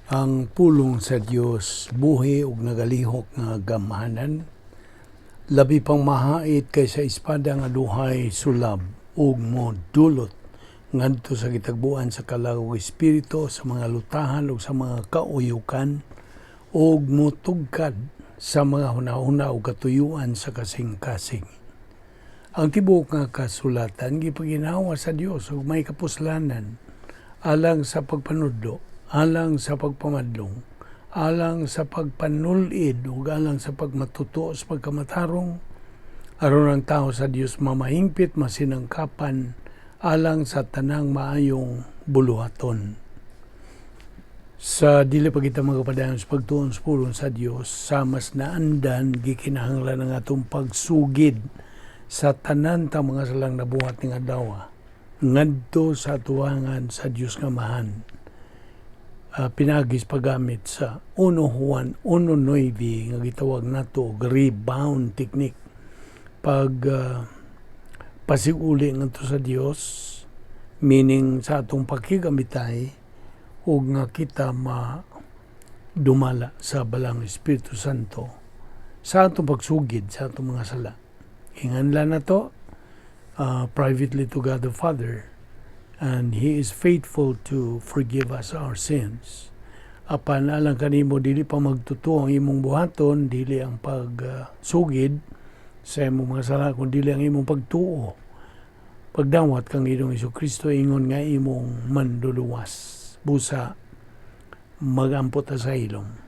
Ang pulong sa Dios buhi ug nagalihok nga gamhanan, labi pang mahait kaysa espada nga duhay sulab ug modulot ngadto sa gitagbuan sa kalawog espiritu, sa mga lutahan ug sa mga kauyukan, ug motugkad sa mga hunahuna ug katuyuan sa kasing-kasing. Ang tibuok nga kasulatan gipaginawa sa Dios ug may kapuslanan alang sa pagpanudlo, alang sa pagpamadlong, alang sa pagpanulid ug alang sa pagmatuto sa pagkamatarong, aron ang tao sa Dios mamahingpit masinangkapan alang sa tanang maayong buluhaton. Sa dili pa kita magapadayon sa pagtuon sa pulong sa Dios, sa mas naandan gikinahanglan ang atong pagsugid sa tanan ta mga salang nabuhat ning adlaw ngadto sa tuwangan sa Dios nga mahan. Pinagis paggamit sa 1 Juan 1:9 nga gitawag nato og rebound technique. Pasiguli ngadto sa Dios, meaning sa atong pakigamitay ug nga kita dumala sa balang Espiritu Santo sa atong pagsugid sa atong mga sala. Hinganlan nato privately to God the Father, and He is faithful to forgive us our sins. Apan alang kanimo dili pa magtuto ang imong buhaton, dili ang pagsugid sa imong mga sala, kundi dili ang imong pagtuo. Pagdawat kang Ginoong Jesucristo, ingon nga imong manduluwas. Busa magampot sa ilong.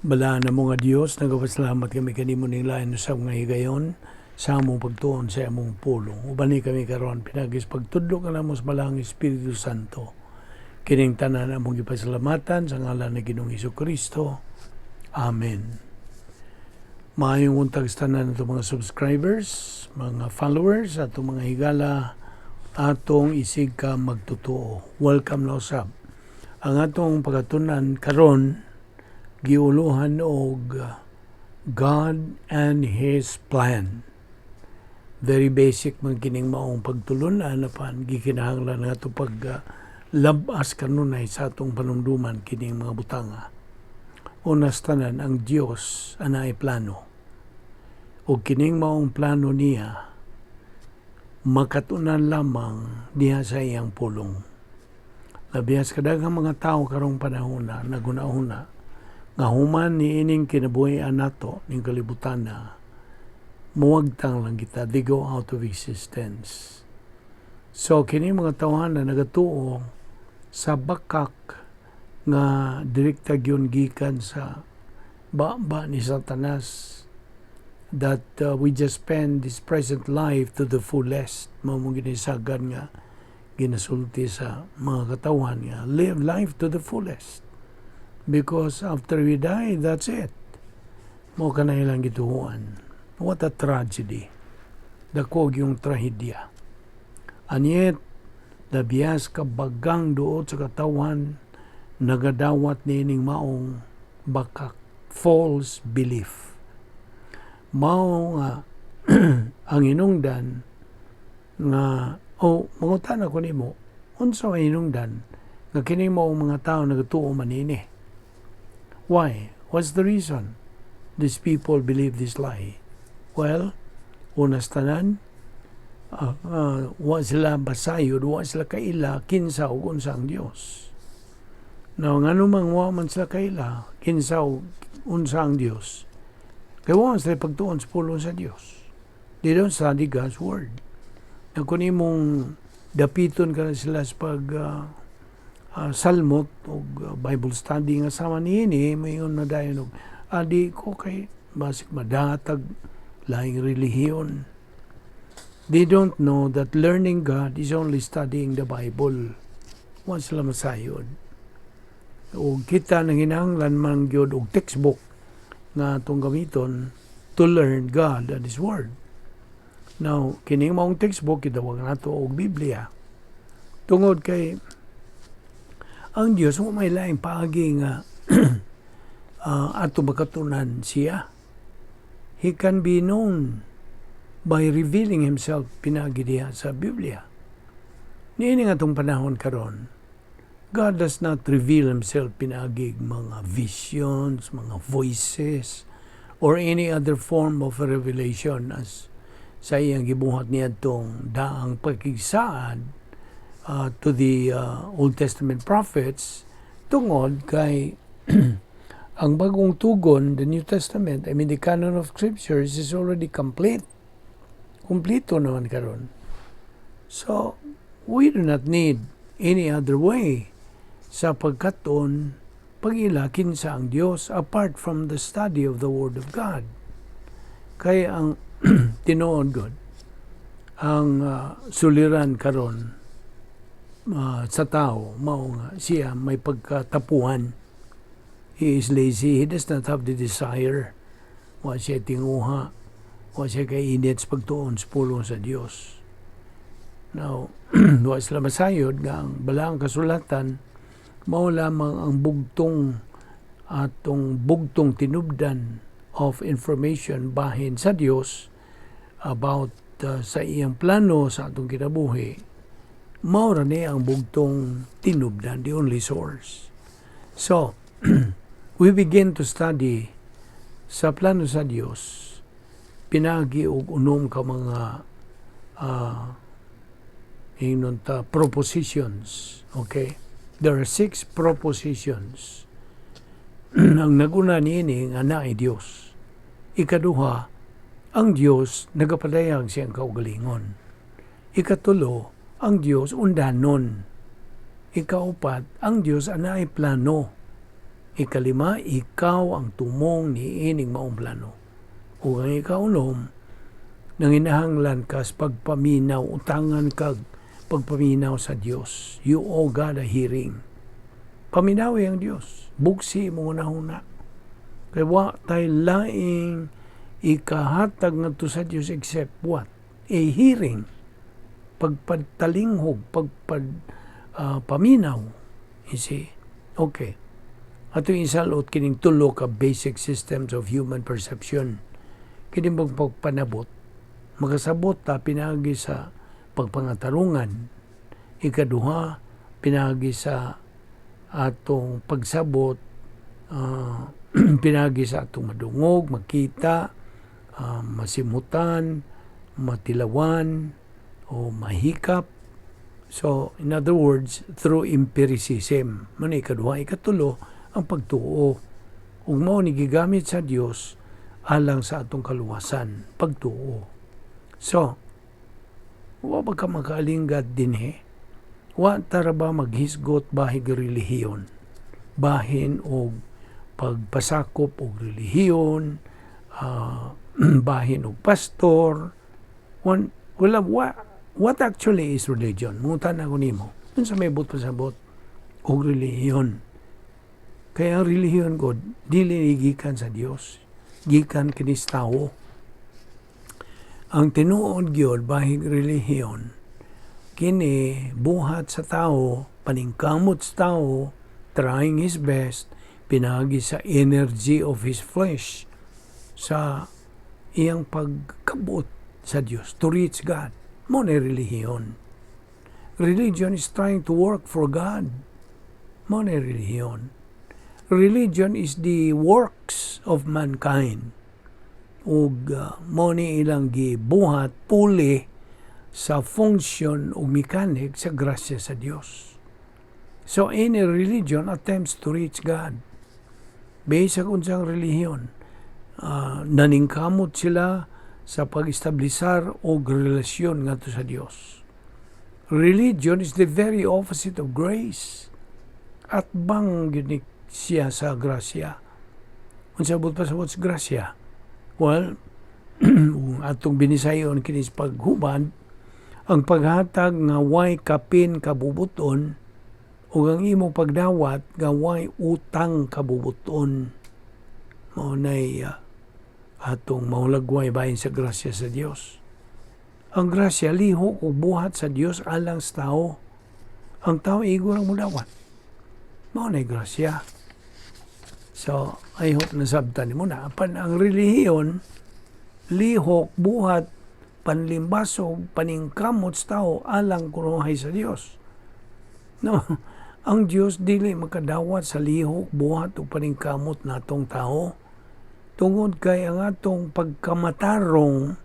Balaan na mo nga Dios, nagapasalamat kami kanimo ning lain sa mga higayon sa among pagtuon sa among pulong. Ubani kami karon pinagis pagtudlo ka namo sa balang Espiritu Santo. Kining tanan among gipasalamatan sa ngalan ni Ginoong Jesucristo. Amen. Maayong untag sa tanan nato mga subscribers, mga followers, atong mga higala, atong isig ka magtutuo. Welcome na usab. Ang atong pagatunan karon giuluhan og God and His plan. Very basic man kining maong pagtulunan, apan gikinahanglan nga ito paglabas kanunay sa atong panumduman kining mga butanga. Unas tanan, ang Dios anay plano. O kining maong plano niya makatunan lamang diha sa iyang pulong. Labihas kadaghang mga tao karong panahon na naguna-una nga human ni ining kinabuhian nato ning kalibutan na muwagtang lang kita, they go out of existence. So kini mga tawhan na nagatuo sa bakak nga direkta gyud gikan sa baba ni Satanas, that we just spend this present life to the fullest. Mao mo ginisagan nga ginasulti sa mga katawhan nga live life to the fullest. Because after we die, that's it. Mo ka na ilang gituhuan. What a tragedy. Dakog yung trahedya. And yet, labiyas ka bagang doot sa katawan, nagadawat nining maong bakak, false belief. Mao nga, ang hinungdan nga, mangutan ako nimo, unsa ang hinungdan nga kini maong mga tao nagatuo manini. Why? What's the reason these people believe this lie? Well, unas tanan, wa sila basayod, wa sila kaila, kinsa o unsa ang Dios. Now, ngano mang wa man sila kaila, kinsa o unsa ang Dios. Kaya wa sila pagtuon sa pulong sa Dios. They don't study God's Word. Na kung imong dapiton ka na sila sa salmot o Bible study nga sama niini, mayon na dayon og adi ko kay basik madatag laing relihiyon. They don't know that learning God is only studying the Bible. Wa sila masayod. O kita nang hinahanglan man gyud og textbook nga atong gamiton to learn God and His Word. Now, kining maong textbook gitawag nato og Biblia. Tungod kay ang Diyos mo may laing paagi nga ato makatunan siya. He can be known by revealing Himself pinagi diha sa Biblia. Niini nga itong panahon karon, God does not reveal Himself pinagi mga visions, mga voices, or any other form of revelation as sa iyang gibuhat niya itong daang pagkigsaad to the Old Testament prophets tungod kay ang bagong tugon, the New Testament, I mean the canon of scriptures is already complete. Kumplito naman karon. So, we do not need any other way sa pagkaton pag-ilakin sa ang Dios apart from the study of the Word of God. Kaya ang tinuod God, ang suliran karon sa tao, mao nga siya may pagkatapuhan. He is lazy. He does not have the desire. Wa siya tinguha. Wa siya kainit sa pagtuon sa pulong sa Dios. Now, wa sila masayod nga ang balaang kasulatan mao lamang ang bugtong tinubdan of information bahin sa Dios about sa iyang plano sa atong kinabuhi. Mao ra ni ang bugtong tinubdan, the only source. So, we begin to study sa plano sa Dios pinagi og unom ka mga propositions. Okay? There are 6 propositions. Ang naguna niini nga naay Dios. Ikaduha, ang Dios nagapadayag siyang kaugalingon. Ikatulo, ang Dios undanon. Ikaupat, ang Dios anaay plano. Ikalima, ikaw ang tumong niining maong plano. Ug ang ikaunom, nanginahanglan kas pagpaminaw, utangan kag pagpaminaw sa Dios. You owe God a hearing. Paminawi ang Dios. Buksi mo una-una. Kaya wa tayo laing ikahatag nga to sa Dios except what? A hearing. Pagpatalinghog, paminaw. You see? Okay. Ato isalot kining tulo ka basic systems of human perception. Kining pagpanabot, makasabot ta pinagi sa pagpangatarungan. Ikaduha, pinagi sa atong pagsabot, pinagi sa atong madungog, makita, masimutan, matilawan, o mahikap. So, in other words, through empiricism. Muna ikaduha, ikatulo, ang pagtuo. Ug mao ni gigamit sa Dios alang sa atong kaluwasan, pagtuo. So, wa ba ka makaalinggat dinhi? Wa tara ba maghisgot bahig relihiyon? Bahin og pagpasakop og relihiyon, bahin og pastor. What actually is religion? Mungutan ako nimo. Unsa may pasabot og relihiyon? Kaya ang relihiyon ko, dili gikan sa Dios, gikan kinis tao. Ang tinuod gyud bahig relihiyon, kini buhat sa tao, paningkamot sa tao, trying his best, pinagi sa energy of his flesh, sa iyang pagkabot sa Dios, to reach God. Mo na relihiyon. Religion is trying to work for God. Mo na relihiyon. Religion is the works of mankind. Ug mo ni ilang gibuhat puli sa function o mechanic sa grasya sa Dios. So any religion attempts to reach God. Based sa unsang relihiyon, naningkamot sila sa pag-establisar og relasyon ngadto sa Dios. Religion is the very opposite of grace. At bang yun siya sa grasya. Unsa bud pa sa grasya? Well, atong binisayon kinis paghubad, ang paghatag nga way kapin kabubuton o ang imong pagdawat nga way utang kabubuton. Mao nay atong maulagway bahin sa grasya sa Dios. Ang grasya lihok o buhat sa Dios alang sa tao. Ang tao igo lang mudawat. Mao nay grasya. So, I hope nasabtan mo na. Apan ang relihiyon, lihok, buhat panlimbasog, paningkamot sa tao alang kunuhay sa Dios. No, ang Dios dili makadawat sa lihok, buhat o paningkamot natong tao. Tungod kay ang atong pagkamatarong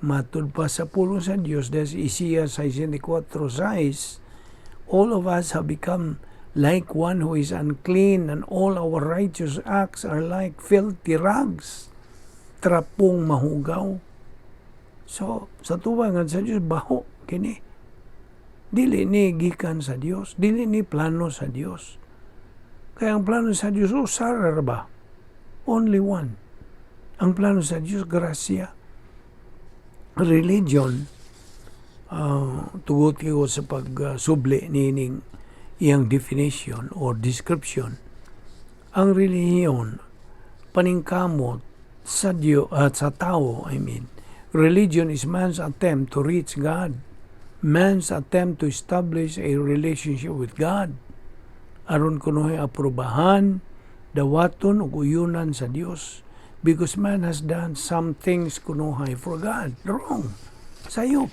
matud pa sa pulong sa Dios, des Isaiah 64:6, all of us have become like one who is unclean, and all our righteous acts are like filthy rags, trapong mahugaw. So, sa tubangan sa Dios, baho, kini. Dili ni gikan sa Dios, dili ni plano sa Dios. Kaya ang plano sa Dios, usara ba? Only one. Ang plano sa Dios, grasya. Religion, tugot ko sa pagsubli nining iyang definition or description. Ang relihiyon, paningkamot sa Dios at sa tao, religion is man's attempt to reach God. Man's attempt to establish a relationship with God. Aron kuno'y aprobahan, dawaton ug uyunan sa Dios. Because man has done some things kuno'y for God. Wrong. Sayop.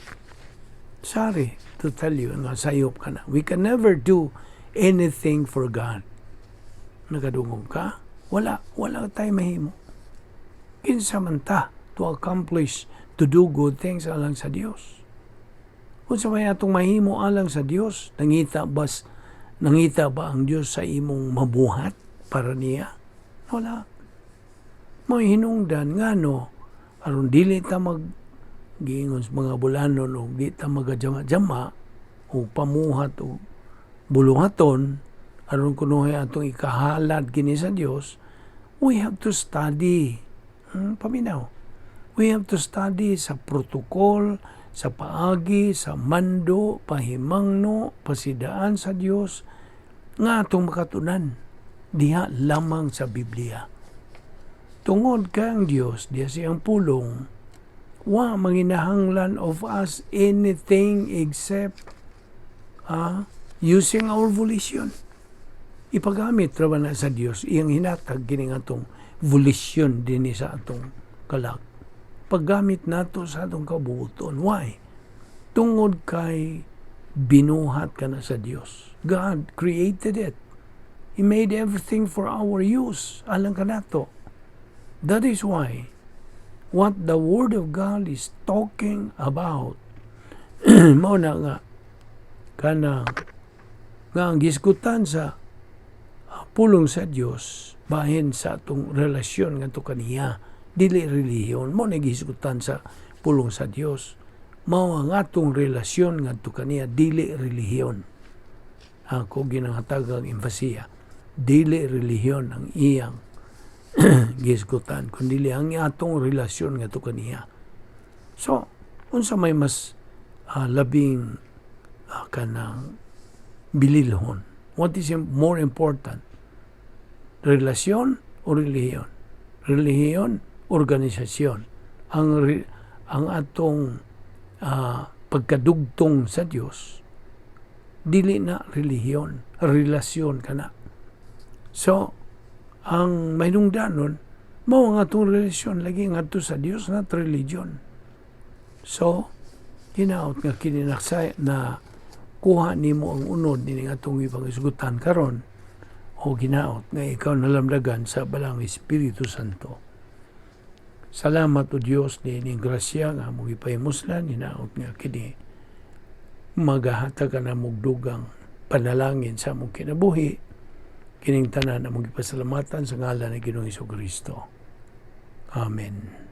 Sorry to tell you nga sayop ka na. We can never do anything for God. Nagadungog ka? Wala tayo mahimo. Kinsa man ta to accomplish, to do good things alang sa Dios. Kung sa may atong mahimo alang sa Dios, nangita ba ang Dios sa imong mabuhat para niya? Wala. May hinungdan ngano aron dili ta giingon sa mga bulanon o di ta magadjama-jama o pamuhat o buluhaton aron kunuhay atong ikahalad kini sa Dios, we have to study. Paminaw. We have to study sa protokol, sa paagi, sa mando, pahimangno, pasidaan sa Dios nga atong makatunan diha lamang sa Biblia. Tungod kang Dios, diya siyang pulong, wa manginahanglan of us anything except using our volition. Ipagamit ra ba na sa Dios iyang hinatag kini atong volition dinhi sa atong kalag. Paggamit nato sa atong kabubuton. Why? Tungod kay binuhat ka na sa Dios. God created it. He made everything for our use. Alang ka nato. That is why what the Word of God is talking about, mao na nga ang gisgutan sa pulong sa Dios bahin sa atong relasyon ngadto kaniya, dili relihiyon. Mao na gisgutan sa pulong sa Dios, mao ang atong relasyon ngadto kaniya, dili relihiyon. Ako ginanghatag ang emphasia, dili relihiyon ang iyang gisgutan, kundi ang atong relasyon ngadto kaniya. So, unsa may mas labing kanang bililhon? What is more important? Relasyon o relihiyon? Relihiyon, organisasyon. Ang atong pagkadugtong sa Dios, dili na relihiyon, relasyon kana. So, ang mahinungdanon, mao nga atong relasyon lagi ngadto sa Dios, not religion. So, hinaot nga kininaksay na kuha nimo ang unod ni atong ipangisgutan karon, o ginaot nga ikaw nalamdagan sa balang Espiritu Santo. Salamat o Dios ni ining grasya nga mong ipahimuslan, hinaot nga kini magahatag ka na mugdugang panalangin sa mong kinabuhi, kining tanan na mong ipasalamatan sa ngalan ni Ginoong Hesukristo. Amen.